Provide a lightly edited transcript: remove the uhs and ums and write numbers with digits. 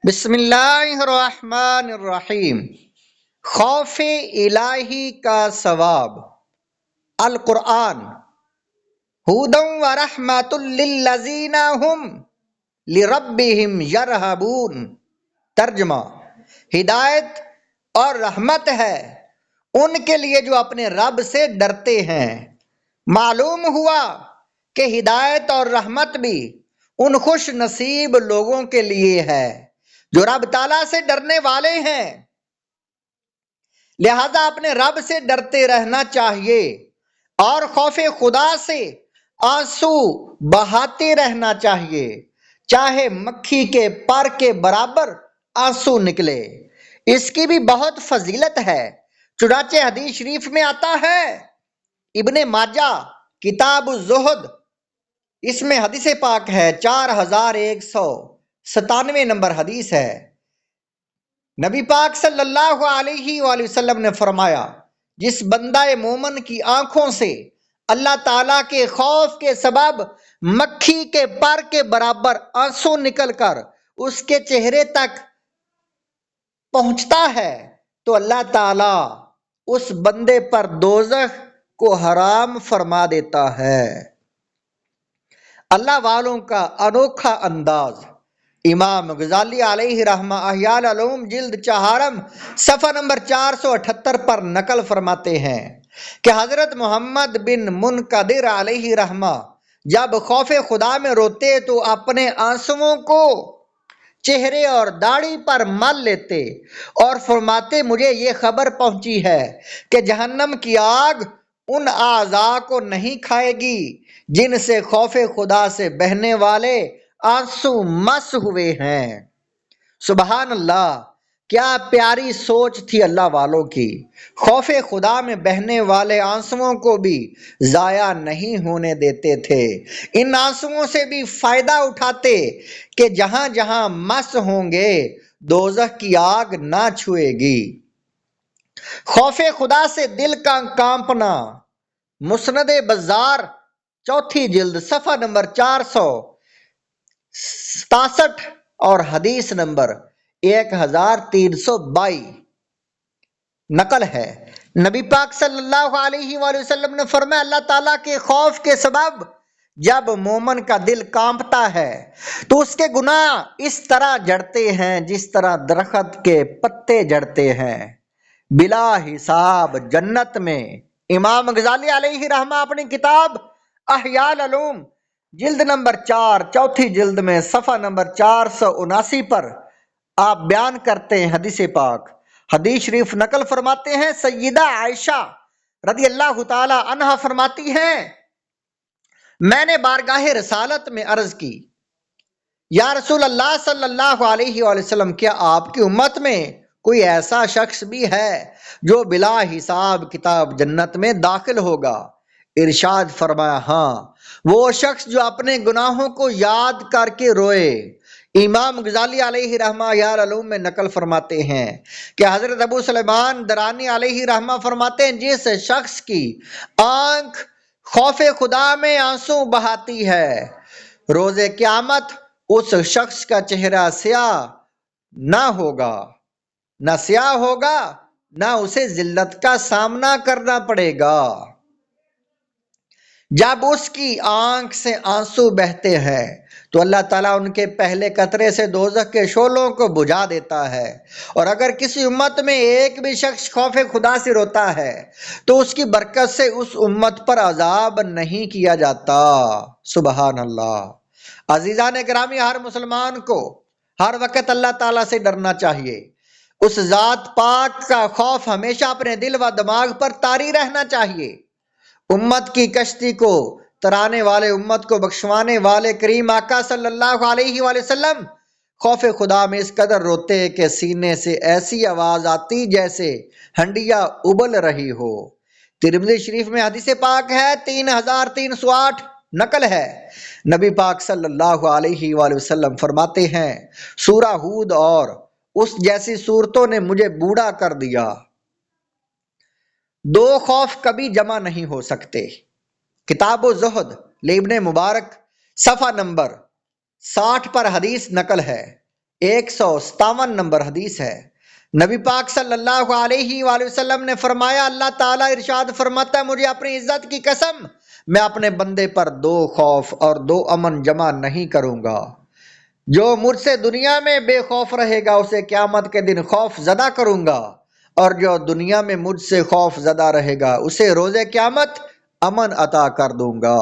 بسم اللہ الرحمن الرحیم۔ خوف الہی کا ثواب۔ القرآن ھدی و رحمۃ للذین ھم لربہم یرہبون۔ ترجمہ: ہدایت اور رحمت ہے ان کے لیے جو اپنے رب سے ڈرتے ہیں۔ معلوم ہوا کہ ہدایت اور رحمت بھی ان خوش نصیب لوگوں کے لیے ہے جو رب تعالیٰ سے ڈرنے والے ہیں۔ لہذا اپنے رب سے ڈرتے رہنا چاہیے اور خوف خدا سے آنسو بہاتے رہنا چاہیے، چاہے مکھی کے پر کے برابر آنسو نکلے۔ اس کی بھی بہت فضیلت ہے، چنانچہ حدیث شریف میں آتا ہے، ابن ماجہ کتاب الزہد، اس میں حدیث پاک ہے 4197 نمبر حدیث ہے۔ نبی پاک صلی اللہ علیہ وآلہ وسلم نے فرمایا، جس بندہ مومن کی آنکھوں سے اللہ تعالیٰ کے خوف کے سبب مکھی کے پر کے برابر آنسو نکل کر اس کے چہرے تک پہنچتا ہے تو اللہ تعالیٰ اس بندے پر دوزخ کو حرام فرما دیتا ہے۔ اللہ والوں کا انوکھا انداز۔ امام غزالی علیہ رحمہ احیاء العلوم جلد چہارم صفحہ نمبر 478 پر نقل فرماتے ہیں کہ حضرت محمد بن منقدر علیہ رحمہ جب خوف خدا میں روتے تو اپنے آنسوؤں کو چہرے اور داڑھی پر مل لیتے اور فرماتے، مجھے یہ خبر پہنچی ہے کہ جہنم کی آگ ان اعضاء کو نہیں کھائے گی جن سے خوف خدا سے بہنے والے آنسو مس ہوئے ہیں۔ سبحان اللہ، کیا پیاری سوچ تھی اللہ والوں کی۔ خوف خدا میں بہنے والے آنسوؤں کو بھی ضائع نہیں ہونے دیتے تھے، ان آنسوؤں سے بھی فائدہ اٹھاتے کہ جہاں جہاں مس ہوں گے دوزخ کی آگ نہ چھوئے گی۔ خوف خدا سے دل کا کانپنا۔ مسند بزار چوتھی جلد صفحہ نمبر 467 اور حدیث نمبر 1322 نقل ہے، نبی پاک صلی اللہ علیہ وآلہ وسلم نے فرمایا، اللہ تعالیٰ کے خوف کے سبب جب مومن کا دل کانپتا ہے تو اس کے گناہ اس طرح جڑتے ہیں جس طرح درخت کے پتے جڑتے ہیں، بلا حساب جنت میں۔ امام غزالی علیہ رحمہ اپنی کتاب احیاء العلوم جلد نمبر 4 چوتھی جلد میں صفحہ نمبر 479 پر آپ بیان کرتے ہیں حدیث پاک۔ حدیث شریف نقل فرماتے ہیں، سیدہ عائشہ رضی اللہ تعالی عنہا فرماتی ہیں، میں نے بارگاہ رسالت میں عرض کی، یا رسول اللہ صلی اللہ علیہ وآلہ وسلم، کیا آپ کی امت میں کوئی ایسا شخص بھی ہے جو بلا حساب کتاب جنت میں داخل ہوگا؟ ارشاد فرمایا، ہاں، وہ شخص جو اپنے گناہوں کو یاد کر کے روئے۔ امام غزالی علیہ رحمہ یا العلوم میں نقل فرماتے ہیں کہ حضرت ابو سلیمان درانی علیہ رحمہ فرماتے ہیں، جس شخص کی آنکھ خوف خدا میں آنسو بہاتی ہے، روز قیامت اس شخص کا چہرہ سیاہ نہ ہوگا، نہ سیاہ ہوگا، نہ اسے ذلت کا سامنا کرنا پڑے گا۔ جب اس کی آنکھ سے آنسو بہتے ہیں تو اللہ تعالیٰ ان کے پہلے قطرے سے دوزخ کے شعلوں کو بجھا دیتا ہے، اور اگر کسی امت میں ایک بھی شخص خوف خدا سے روتا ہے تو اس کی برکت سے اس امت پر عذاب نہیں کیا جاتا۔ سبحان اللہ۔ عزیزان گرامی، ہر مسلمان کو ہر وقت اللہ تعالیٰ سے ڈرنا چاہیے، اس ذات پاک کا خوف ہمیشہ اپنے دل و دماغ پر طاری رہنا چاہیے۔ امت کی کشتی کو ترانے والے، امت کو بخشوانے والے کریم آقا صلی اللہ علیہ وآلہ وسلم خوف خدا میں اس قدر روتے کہ سینے سے ایسی آواز آتی جیسے ہنڈیا ابل رہی ہو۔ ترمذی شریف میں حدیث پاک ہے 3308 نقل ہے، نبی پاک صلی اللہ علیہ وآلہ وسلم فرماتے ہیں، سورہ ہود اور اس جیسی صورتوں نے مجھے بوڑھا کر دیا۔ دو خوف کبھی جمع نہیں ہو سکتے۔ کتاب الزہد لابن مبارک صفحہ نمبر 60 پر حدیث نقل ہے، 157 نمبر حدیث ہے۔ نبی پاک صلی اللہ علیہ وآلہ وسلم نے فرمایا، اللہ تعالیٰ ارشاد فرماتا ہے، مجھے اپنی عزت کی قسم، میں اپنے بندے پر 2 خوف اور 2 امن جمع نہیں کروں گا۔ جو مجھ سے دنیا میں بے خوف رہے گا اسے قیامت کے دن خوف زدہ کروں گا، اور جو دنیا میں مجھ سے خوف زدہ رہے گا اسے روز قیامت امن عطا کر دوں گا۔